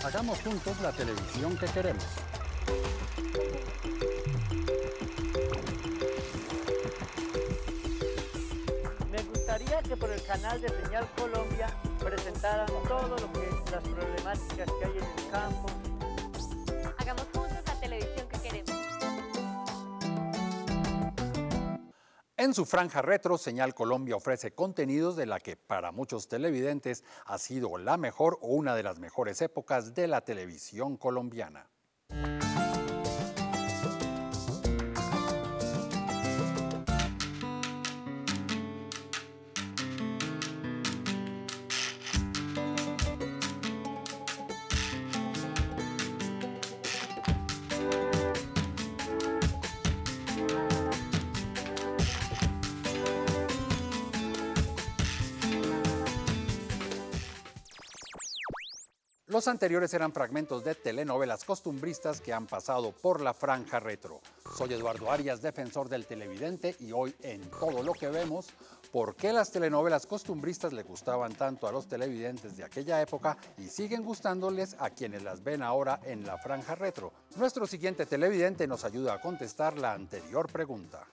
Hagamos juntos la televisión que queremos. Me gustaría que por el canal de Señal Colombia presentaran todo lo que las problemáticas que hay en el campo. Hagamos juntos la televisión que queremos. En su franja retro, Señal Colombia ofrece contenidos de la que para muchos televidentes ha sido la mejor o una de las mejores épocas de la televisión colombiana. Los anteriores eran fragmentos de telenovelas costumbristas que han pasado por la franja retro. Soy Eduardo Arias, defensor del televidente, y hoy en Todo lo que vemos, ¿por qué las telenovelas costumbristas le gustaban tanto a los televidentes de aquella época y siguen gustándoles a quienes las ven ahora en la franja retro? Nuestro siguiente televidente nos ayuda a contestar la anterior pregunta.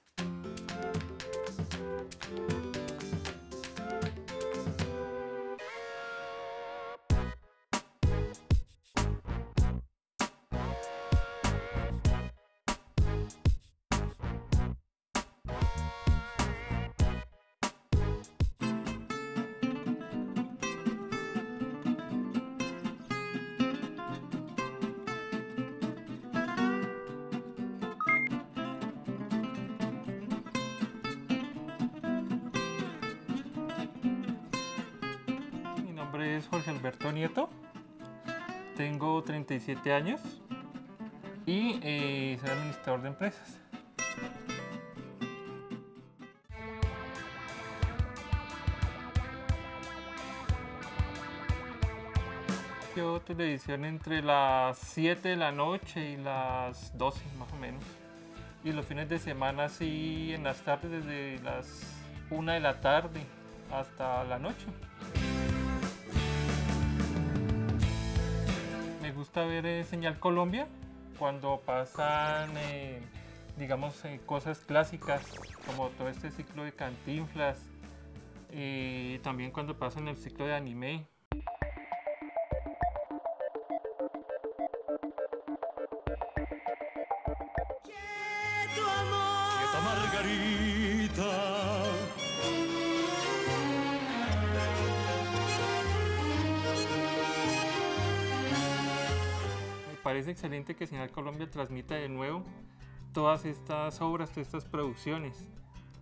Mi nombre es Jorge Alberto Nieto, tengo 37 años y soy administrador de empresas. Yo televisión entre las 7 de la noche y las 12 más o menos. Y los fines de semana sí, en las tardes desde las 1 de la tarde hasta la noche. Me gusta ver Señal Colombia cuando pasan, digamos, cosas clásicas como todo este ciclo de Cantinflas, también cuando pasan el ciclo de anime. Quieta Margarita. Me parece excelente que Señal Colombia transmita de nuevo todas estas obras, todas estas producciones,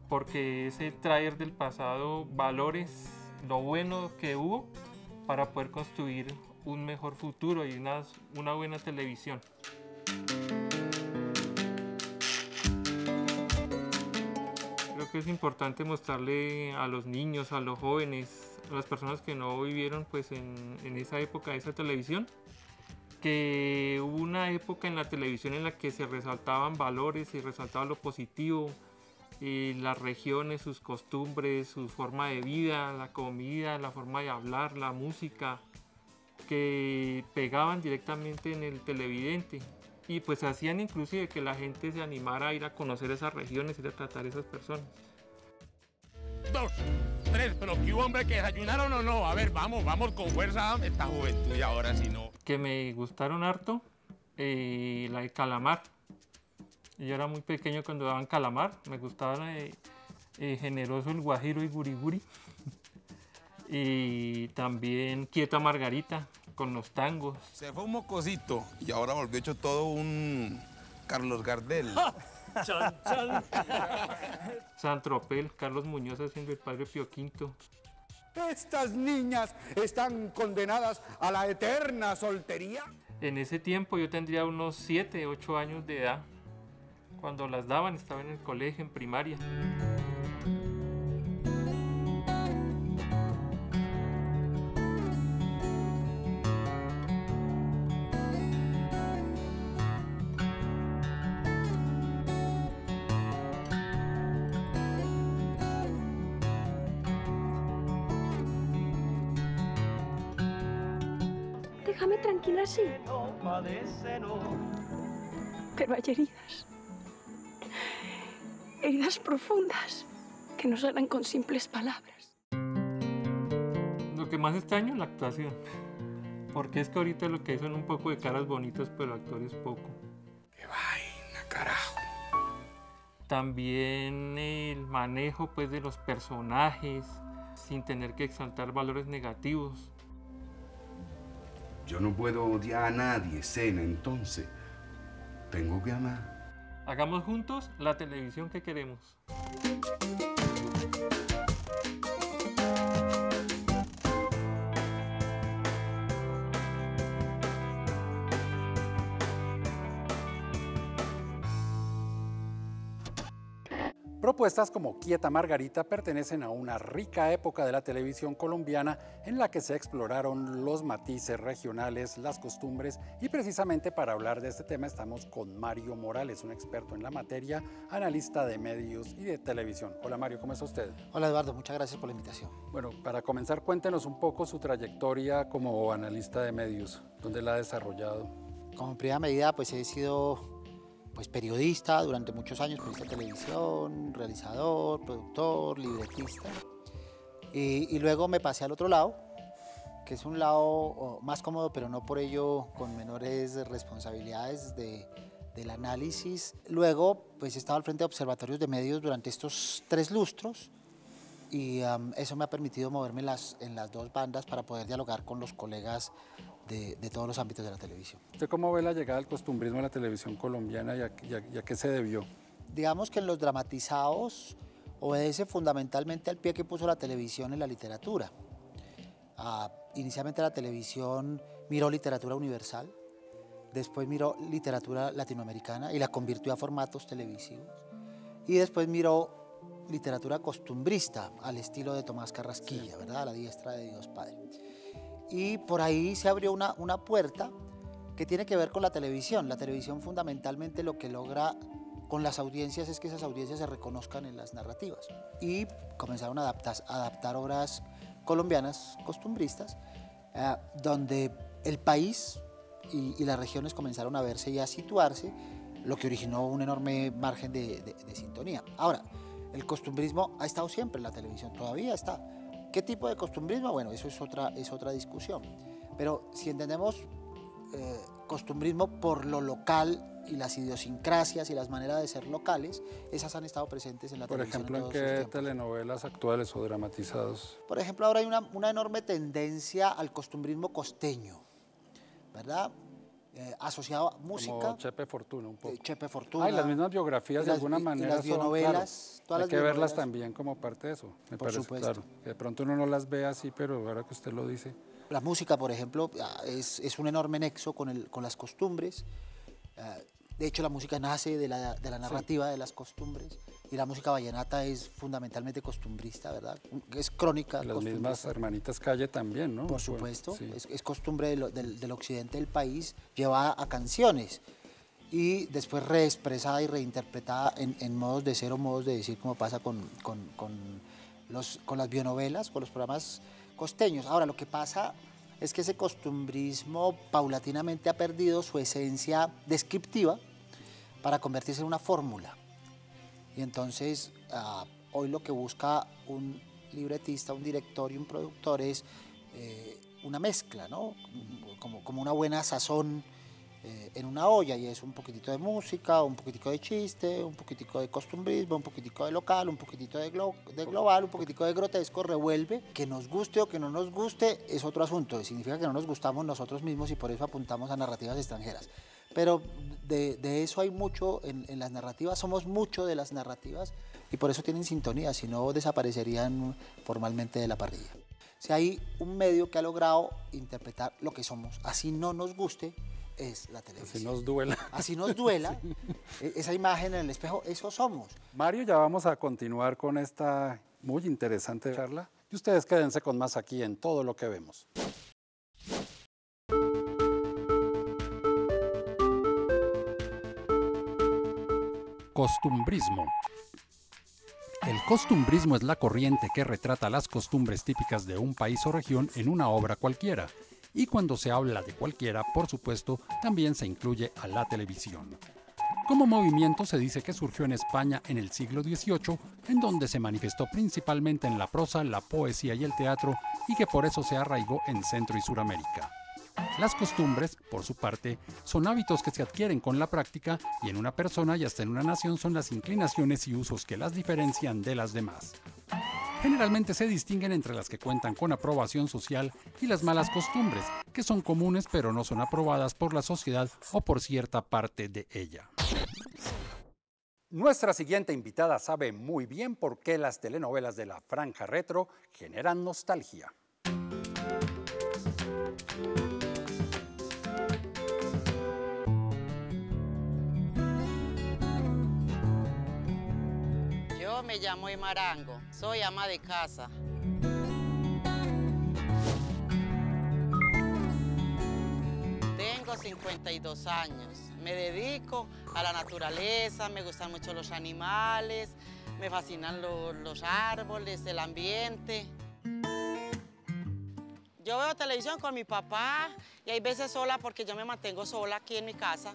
porque es traer del pasado valores, lo bueno que hubo para poder construir un mejor futuro y una buena televisión. Creo que es importante mostrarle a los niños, a los jóvenes, a las personas que no vivieron pues, en esa época, esa televisión, que hubo una época en la televisión en la que se resaltaban valores, se resaltaba lo positivo, las regiones, sus costumbres, su forma de vida, la comida, la forma de hablar, la música, que pegaban directamente en el televidente. Y pues hacían inclusive que la gente se animara a ir a conocer esas regiones y a tratar a esas personas. 2, 3, pero qué hombre, que desayunaron o no. A ver, vamos con fuerza, esta juventud y ahora si no. Que me gustaron harto, la de Calamar. Yo era muy pequeño cuando daban Calamar, me gustaba Generoso, el Guajiro y Guriguri. Y también Quieta Margarita, con los tangos. Se fue un mocosito y ahora volvió hecho todo un Carlos Gardel. Chan, chan. San Tropel, Carlos Muñoz haciendo el padre Pío V. Estas niñas están condenadas a la eterna soltería. En ese tiempo yo tendría unos 7, 8 años de edad. Cuando las daban estaba en el colegio, en primaria. déjame tranquila así. Pero hay heridas. Heridas profundas que no sanan con simples palabras. Lo que más extraño es la actuación. Porque es que ahorita lo que hay son un poco de caras bonitas, pero actores poco. ¡Qué vaina, carajo! También el manejo pues, de los personajes, sin tener que exaltar valores negativos. Yo no puedo odiar a nadie, Sena, entonces tengo que amar. Hagamos juntos la televisión que queremos. Propuestas como Quieta Margarita pertenecen a una rica época de la televisión colombiana en la que se exploraron los matices regionales, las costumbres, y precisamente para hablar de este tema estamos con Mario Morales, un experto en la materia, analista de medios y de televisión. Hola Mario, ¿cómo está usted? Hola Eduardo, muchas gracias por la invitación. Bueno, para comenzar cuéntenos un poco su trayectoria como analista de medios, ¿dónde la ha desarrollado? Como primera medida pues he sido periodista durante muchos años, periodista de televisión, realizador, productor, libretista. Y luego me pasé al otro lado, que es un lado más cómodo, pero no por ello con menores responsabilidades del análisis. Luego pues he estado al frente de observatorios de medios durante estos 3 lustros y eso me ha permitido moverme en las 2 bandas para poder dialogar con los colegas de todos los ámbitos de la televisión. ¿Usted cómo ve la llegada del costumbrismo a la televisión colombiana y a qué se debió? Digamos que en los dramatizados obedece fundamentalmente al pie que puso la televisión en la literatura. Inicialmente la televisión miró literatura universal, después miró literatura latinoamericana y la convirtió a formatos televisivos, y después miró literatura costumbrista al estilo de Tomás Carrasquilla, ¿verdad? A la diestra de Dios Padre. Y por ahí se abrió una puerta que tiene que ver con la televisión. La televisión fundamentalmente lo que logra con las audiencias es que esas audiencias se reconozcan en las narrativas. Y comenzaron a adaptar obras colombianas costumbristas, donde el país y las regiones comenzaron a verse y a situarse, lo que originó un enorme margen de sintonía. Ahora, el costumbrismo ha estado siempre en la televisión, todavía está. ¿Qué tipo de costumbrismo? Bueno, eso es otra discusión. Pero si entendemos costumbrismo por lo local y las idiosincrasias y las maneras de ser locales, esas han estado presentes en la televisión. Por ejemplo, ¿en qué telenovelas actuales o dramatizados? Por ejemplo, ahora hay una enorme tendencia al costumbrismo costeño, ¿verdad? Asociado a música. Como Chepe Fortuna, un poco. Chepe Fortuna. Y las mismas biografías de alguna manera. Y las bionovelas. Claro, hay que verlas también como parte de eso. Me por parece, supuesto. Claro, que de pronto uno no las ve así, pero ahora que usted lo dice. La música, por ejemplo, es un enorme nexo con las costumbres. De hecho, la música nace de la narrativa de las costumbres, y la música vallenata es fundamentalmente costumbrista, ¿verdad? Es crónica. Las mismas Hermanitas Calle también, ¿no? Por supuesto, sí. es costumbre del occidente del país, llevada a canciones y después reexpresada y reinterpretada en modos de ser o modos de decir, como pasa con las bionovelas, con los programas costeños. Ahora, lo que pasa es que ese costumbrismo paulatinamente ha perdido su esencia descriptiva para convertirse en una fórmula. Y entonces, hoy lo que busca un libretista, un director y un productor es una mezcla, ¿no? Como una buena sazón en una olla, y es un poquitito de música, un poquitico de chiste, un poquitico de costumbrismo, un poquitico de local, un poquitito de global, un poquitico de grotesco, revuelve. Que nos guste o que no nos guste es otro asunto, significa que no nos gustamos nosotros mismos y por eso apuntamos a narrativas extranjeras. Pero de eso hay mucho en las narrativas, somos mucho de las narrativas y por eso tienen sintonía, si no desaparecerían formalmente de la parrilla. Si hay un medio que ha logrado interpretar lo que somos, así no nos guste, es la televisión. Así nos duela. Así nos duela, esa imagen en el espejo, eso somos. Mario, ya vamos a continuar con esta muy interesante charla y ustedes quédense con más aquí en Todo lo que vemos. Costumbrismo. El costumbrismo es la corriente que retrata las costumbres típicas de un país o región en una obra cualquiera. Y cuando se habla de cualquiera, por supuesto, también se incluye a la televisión. Como movimiento se dice que surgió en España en el siglo XVIII, en donde se manifestó principalmente en la prosa, la poesía y el teatro, y que por eso se arraigó en Centro y Suramérica. Las costumbres, por su parte, son hábitos que se adquieren con la práctica y en una persona y hasta en una nación son las inclinaciones y usos que las diferencian de las demás. Generalmente se distinguen entre las que cuentan con aprobación social y las malas costumbres, que son comunes pero no son aprobadas por la sociedad o por cierta parte de ella. Nuestra siguiente invitada sabe muy bien por qué las telenovelas de la franja retro generan nostalgia. Yo me llamo Emarango, soy ama de casa. Tengo 52 años. Me dedico a la naturaleza, me gustan mucho los animales, me fascinan los árboles, el ambiente. Yo veo televisión con mi papá y hay veces sola porque yo me mantengo sola aquí en mi casa.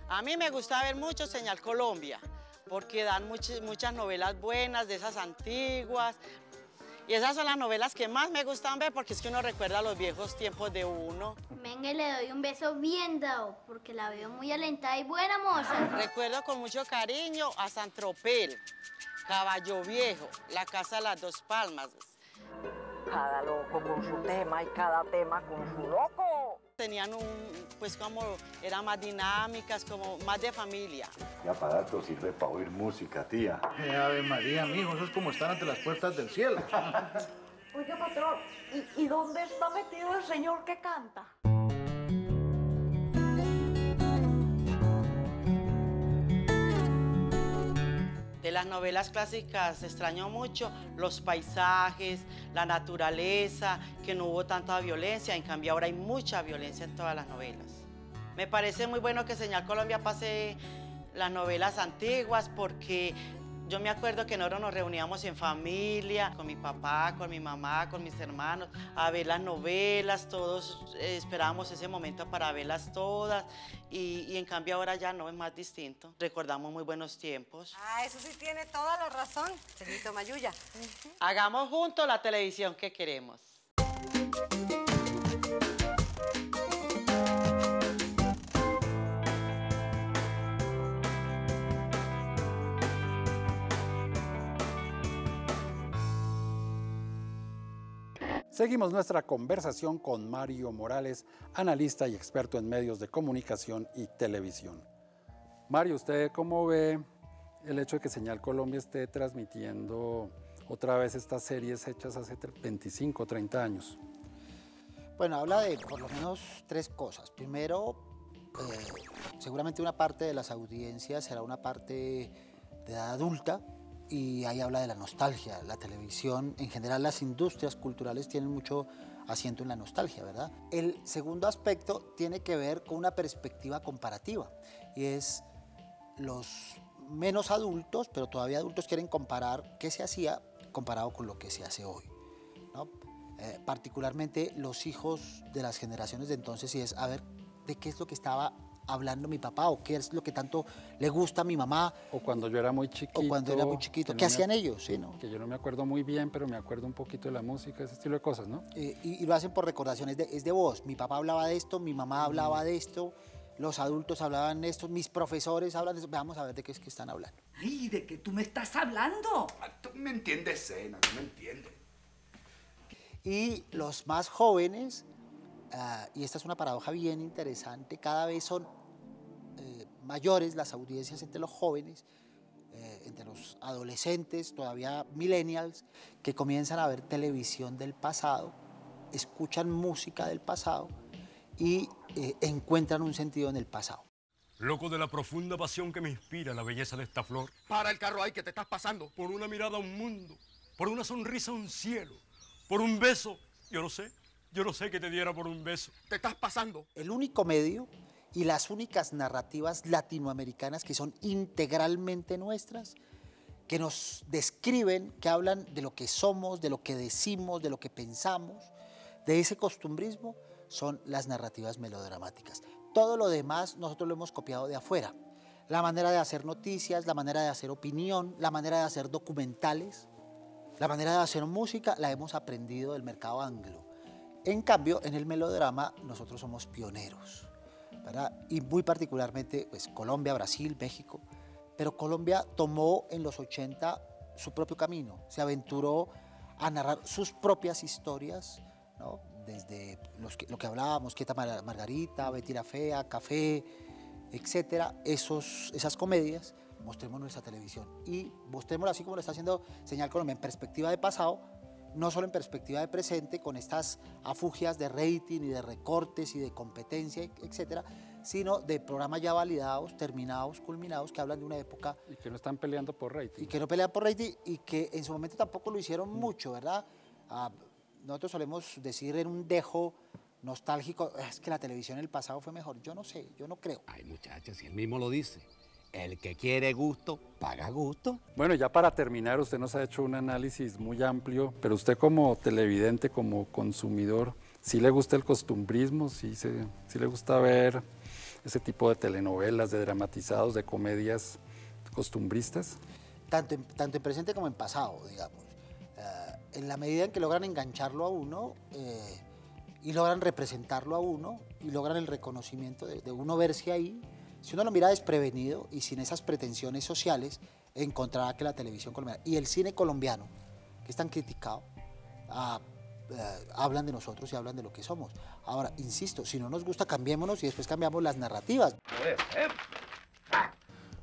A mí me gusta ver mucho Señal Colombia, porque dan muchas novelas buenas, de esas antiguas. Y esas son las novelas que más me gustan ver, porque es que uno recuerda los viejos tiempos de uno. Venga, y le doy un beso bien dado, porque la veo muy alentada y buena moza. Recuerdo con mucho cariño a San Tropel, Caballo Viejo, La Casa de las Dos Palmas. Cada loco con su tema y cada tema con su loco. Tenían pues como, eran más dinámicas, como más de familia. ¿Qué aparato sirve para oír música, tía? Ave María, mijo, eso es como estar ante las puertas del cielo. Oiga, patrón, ¿y dónde está metido el señor que canta? De las novelas clásicas extraño mucho los paisajes, la naturaleza, que no hubo tanta violencia, en cambio ahora hay mucha violencia en todas las novelas. Me parece muy bueno que Señal Colombia pase las novelas antiguas porque yo me acuerdo que nosotros nos reuníamos en familia, con mi papá, con mi mamá, con mis hermanos, a ver las novelas, todos esperábamos ese momento para verlas todas y en cambio ahora ya no, es más distinto. Recordamos muy buenos tiempos. Ah, eso sí tiene toda la razón, Chelito Mayuya. Hagamos juntos la televisión que queremos. Seguimos nuestra conversación con Mario Morales, analista y experto en medios de comunicación y televisión. Mario, ¿usted cómo ve el hecho de que Señal Colombia esté transmitiendo otra vez estas series hechas hace 25 o 30 años? Bueno, habla de por lo menos tres cosas. Primero, seguramente una parte de las audiencias será una parte de edad adulta, y ahí habla de la nostalgia. La televisión, en general las industrias culturales tienen mucho asiento en la nostalgia, ¿verdad? El segundo aspecto tiene que ver con una perspectiva comparativa, y es los menos adultos, pero todavía adultos, quieren comparar qué se hacía comparado con lo que se hace hoy, ¿no? Particularmente los hijos de las generaciones de entonces, y es a ver de qué es lo que estaba hablando mi papá, o qué es lo que tanto le gusta a mi mamá. O cuando yo era muy chiquito. O cuando era muy chiquito. ¿Qué hacían ellos? Sí, ¿no? Que yo no me acuerdo muy bien, pero me acuerdo un poquito de la música, ese estilo de cosas, ¿no? Y lo hacen por recordaciones, es de voz. Mi papá hablaba de esto, mi mamá hablaba de esto, los adultos hablaban de esto, mis profesores hablan de esto. Vamos a ver de qué es que están hablando. ¿Y de qué tú me estás hablando? Tú me entiendes, Sena, tú me entiendes. Y los más jóvenes, y esta es una paradoja bien interesante, cada vez son mayores las audiencias entre los jóvenes, entre los adolescentes, todavía millennials, que comienzan a ver televisión del pasado, escuchan música del pasado y encuentran un sentido en el pasado. Loco de la profunda pasión que me inspira la belleza de esta flor. Para el carro ahí que te estás pasando. Por una mirada a un mundo, por una sonrisa a un cielo, por un beso, yo no sé que te diera por un beso. Te estás pasando. El único medio y las únicas narrativas latinoamericanas que son integralmente nuestras, que nos describen, que hablan de lo que somos, de lo que decimos, de lo que pensamos, de ese costumbrismo, son las narrativas melodramáticas. Todo lo demás nosotros lo hemos copiado de afuera. La manera de hacer noticias, la manera de hacer opinión, la manera de hacer documentales, la manera de hacer música, la hemos aprendido del mercado anglo. En cambio, en el melodrama nosotros somos pioneros, ¿verdad? Y muy particularmente pues, Colombia, Brasil, México. Pero Colombia tomó en los 80 su propio camino, se aventuró a narrar sus propias historias, ¿no? Desde lo que hablábamos, Quieta Margarita, Betty la Fea, Café, etcétera, esas comedias, mostremos nuestra televisión y mostrémoslo así como lo está haciendo Señal Colombia, en perspectiva de pasado, no solo en perspectiva de presente, con estas afugias de rating y de recortes y de competencia, etcétera, sino de programas ya validados, terminados, culminados, que hablan de una época... Y que no están peleando por rating. Y que no pelean por rating y que en su momento tampoco lo hicieron mucho, ¿verdad? Nosotros solemos decir en un dejo nostálgico, es que la televisión en el pasado fue mejor. Yo no sé, yo no creo. Ay, muchachos, si él mismo lo dice. El que quiere gusto, paga gusto. Bueno, ya para terminar, usted nos ha hecho un análisis muy amplio, pero usted como televidente, como consumidor, ¿sí le gusta el costumbrismo? ¿Sí le gusta ver ese tipo de telenovelas, de dramatizados, de comedias costumbristas? Tanto en presente como en pasado, digamos. En la medida en que logran engancharlo a uno y logran representarlo a uno y logran el reconocimiento de uno verse ahí, si uno lo mira desprevenido y sin esas pretensiones sociales, encontrará que la televisión colombiana y el cine colombiano, que es tan criticado, hablan de nosotros y hablan de lo que somos. Ahora, insisto, si no nos gusta, cambiémonos y después cambiamos las narrativas.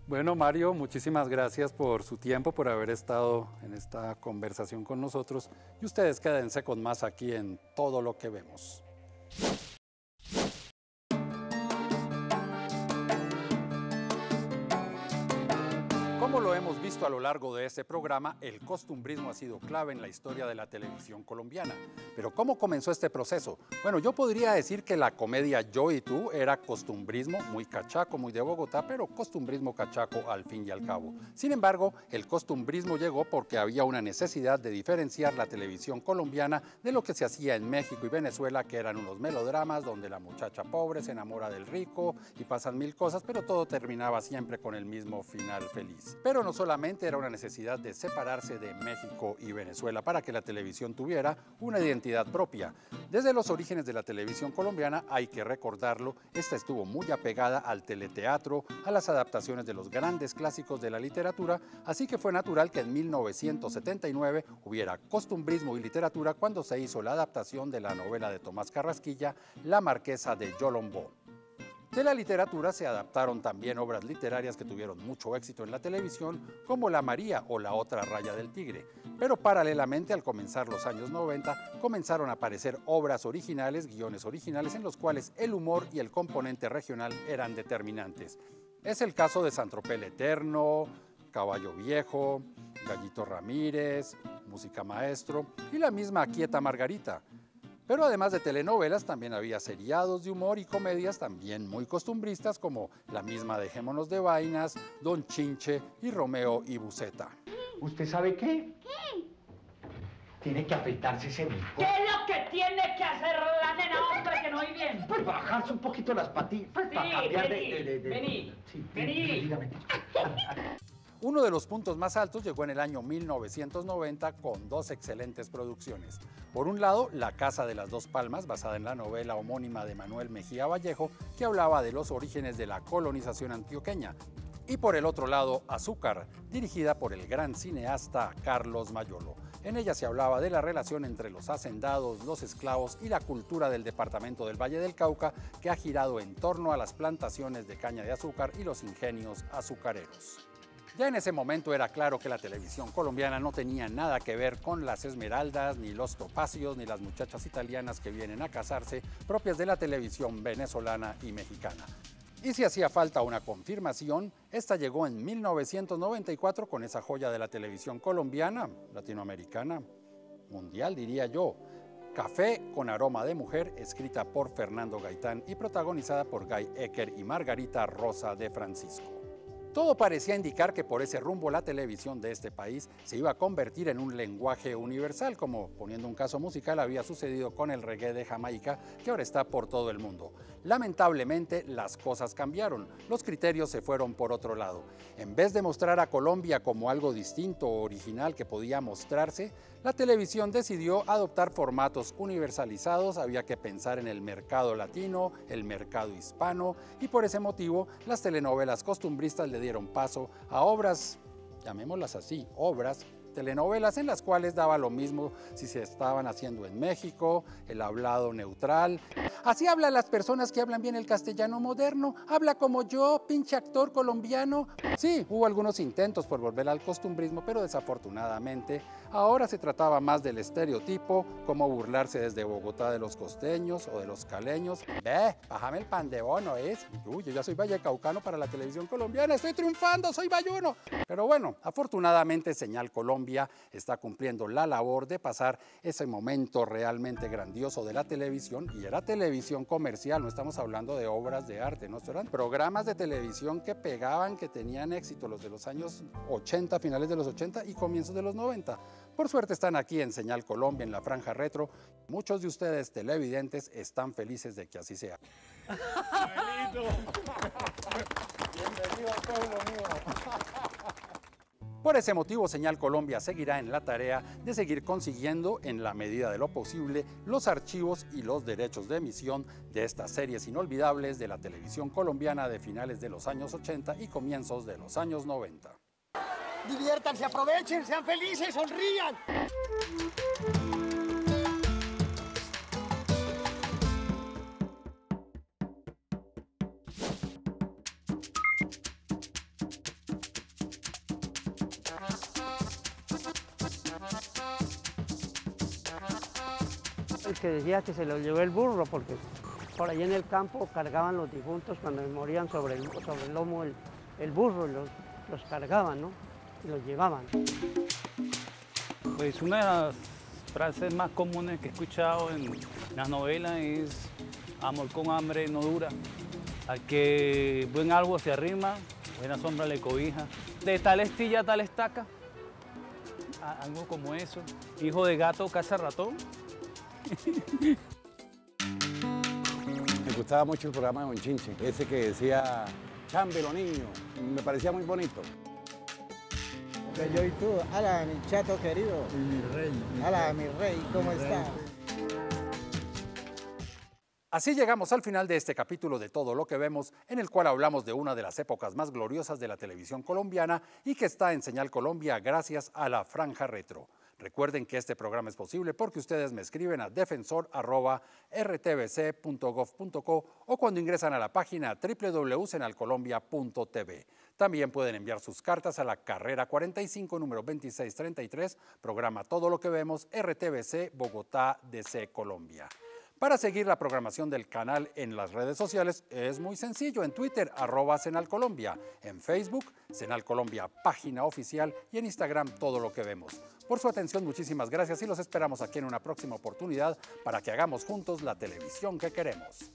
Bueno, Mario, muchísimas gracias por su tiempo, por haber estado en esta conversación con nosotros. Y ustedes quédense con más aquí en Todo lo que vemos. Como lo hemos visto a lo largo de este programa, el costumbrismo ha sido clave en la historia de la televisión colombiana. Pero ¿cómo comenzó este proceso? Bueno, yo podría decir que la comedia Yo y Tú era costumbrismo muy cachaco, muy de Bogotá, pero costumbrismo cachaco al fin y al cabo. Sin embargo, el costumbrismo llegó porque había una necesidad de diferenciar la televisión colombiana de lo que se hacía en México y Venezuela, que eran unos melodramas donde la muchacha pobre se enamora del rico y pasan mil cosas, pero todo terminaba siempre con el mismo final feliz. Pero no solamente era una necesidad de separarse de México y Venezuela para que la televisión tuviera una identidad propia. Desde los orígenes de la televisión colombiana, hay que recordarlo, esta estuvo muy apegada al teleteatro, a las adaptaciones de los grandes clásicos de la literatura, así que fue natural que en 1979 hubiera costumbrismo y literatura cuando se hizo la adaptación de la novela de Tomás Carrasquilla, La Marquesa de Yolombó. De la literatura se adaptaron también obras literarias que tuvieron mucho éxito en la televisión, como La María o La Otra Raya del Tigre. Pero paralelamente, al comenzar los años 90, comenzaron a aparecer obras originales, guiones originales, en los cuales el humor y el componente regional eran determinantes. Es el caso de San Tropel Eterno, Caballo Viejo, Gallito Ramírez, Música Maestro y la misma Quieta Margarita. Pero además de telenovelas, también había seriados de humor y comedias también muy costumbristas, como la misma Dejémonos de Vainas, Don Chinche y Romeo y Buceta. ¿Usted sabe qué? ¿Qué? Tiene que afeitarse ese bico. ¿Qué es lo que tiene que hacer la nena, hombre, que no oí bien? Pues bajarse un poquito las patitas, Sí, para cambiar vení. Sí, Vení. dígame. Uno de los puntos más altos llegó en el año 1990 con dos excelentes producciones. Por un lado, La Casa de las Dos Palmas, basada en la novela homónima de Manuel Mejía Vallejo, que hablaba de los orígenes de la colonización antioqueña. Y por el otro lado, Azúcar, dirigida por el gran cineasta Carlos Mayolo. En ella se hablaba de la relación entre los hacendados, los esclavos y la cultura del departamento del Valle del Cauca, que ha girado en torno a las plantaciones de caña de azúcar y los ingenios azucareros. Ya en ese momento era claro que la televisión colombiana no tenía nada que ver con las esmeraldas, ni los topacios, ni las muchachas italianas que vienen a casarse, propias de la televisión venezolana y mexicana. Y si hacía falta una confirmación, esta llegó en 1994 con esa joya de la televisión colombiana, latinoamericana, mundial diría yo, Café con aroma de mujer, escrita por Fernando Gaitán y protagonizada por Guy Ecker y Margarita Rosa de Francisco. Todo parecía indicar que por ese rumbo la televisión de este país se iba a convertir en un lenguaje universal, como, poniendo un caso musical, había sucedido con el reggae de Jamaica, que ahora está por todo el mundo. Lamentablemente, las cosas cambiaron, los criterios se fueron por otro lado. En vez de mostrar a Colombia como algo distinto o original que podía mostrarse, la televisión decidió adoptar formatos universalizados. Había que pensar en el mercado latino, el mercado hispano, y por ese motivo las telenovelas costumbristas le dieron paso a obras, llamémoslas así, telenovelas en las cuales daba lo mismo si se estaban haciendo en México, el hablado neutral. Así hablan las personas que hablan bien el castellano moderno. Habla como yo, pinche actor colombiano. Sí, hubo algunos intentos por volver al costumbrismo, pero desafortunadamente ahora se trataba más del estereotipo, como burlarse desde Bogotá de los costeños o de los caleños. Ve, bájame el pan de bono, ¿es? Uy, yo ya soy vallecaucano para la televisión colombiana, estoy triunfando, soy bayuno. Pero bueno, afortunadamente Señal Colombia está cumpliendo la labor de pasar ese momento realmente grandioso de la televisión, y era televisión comercial, no estamos hablando de obras de arte, ¿no? Eran programas de televisión que pegaban, que tenían éxito, los de los años 80, finales de los 80 y comienzos de los 90. Por suerte están aquí en Señal Colombia, en la franja retro. Muchos de ustedes televidentes están felices de que así sea. Bienvenido al pueblo mío. Por ese motivo, Señal Colombia seguirá en la tarea de seguir consiguiendo, en la medida de lo posible, los archivos y los derechos de emisión de estas series inolvidables de la televisión colombiana de finales de los años 80 y comienzos de los años 90. Diviértanse, aprovechen, sean felices, sonrían. El que decía que se lo llevó el burro, porque por ahí en el campo cargaban los difuntos cuando morían sobre el lomo el burro, los cargaban, ¿no? Y los llevaban. Pues una de las frases más comunes que he escuchado en las novelas es: amor con hambre no dura, al que buen árbol se arrima, buena sombra le cobija, de tal estilla tal estaca, algo como eso, hijo de gato caza ratón. Me gustaba mucho el programa de Bonchinche, ese que decía "Chámbelo, niño", me parecía muy bonito. Que yo y tú, ala, mi chato querido. Y mi rey. Ala, mi rey, ¿cómo está? Así llegamos al final de este capítulo de Todo lo que vemos, en el cual hablamos de una de las épocas más gloriosas de la televisión colombiana y que está en Señal Colombia gracias a la franja retro. Recuerden que este programa es posible porque ustedes me escriben a defensor@rtvc.gov.co o cuando ingresan a la página www.senalcolombia.tv. También pueden enviar sus cartas a la carrera 45, número 2633, programa Todo lo que vemos, RTVC, Bogotá, DC, Colombia. Para seguir la programación del canal en las redes sociales es muy sencillo. En Twitter, @SenalColombia, en Facebook, Senal Colombia, página oficial, y en Instagram, Todo lo que vemos. Por su atención, muchísimas gracias y los esperamos aquí en una próxima oportunidad para que hagamos juntos la televisión que queremos.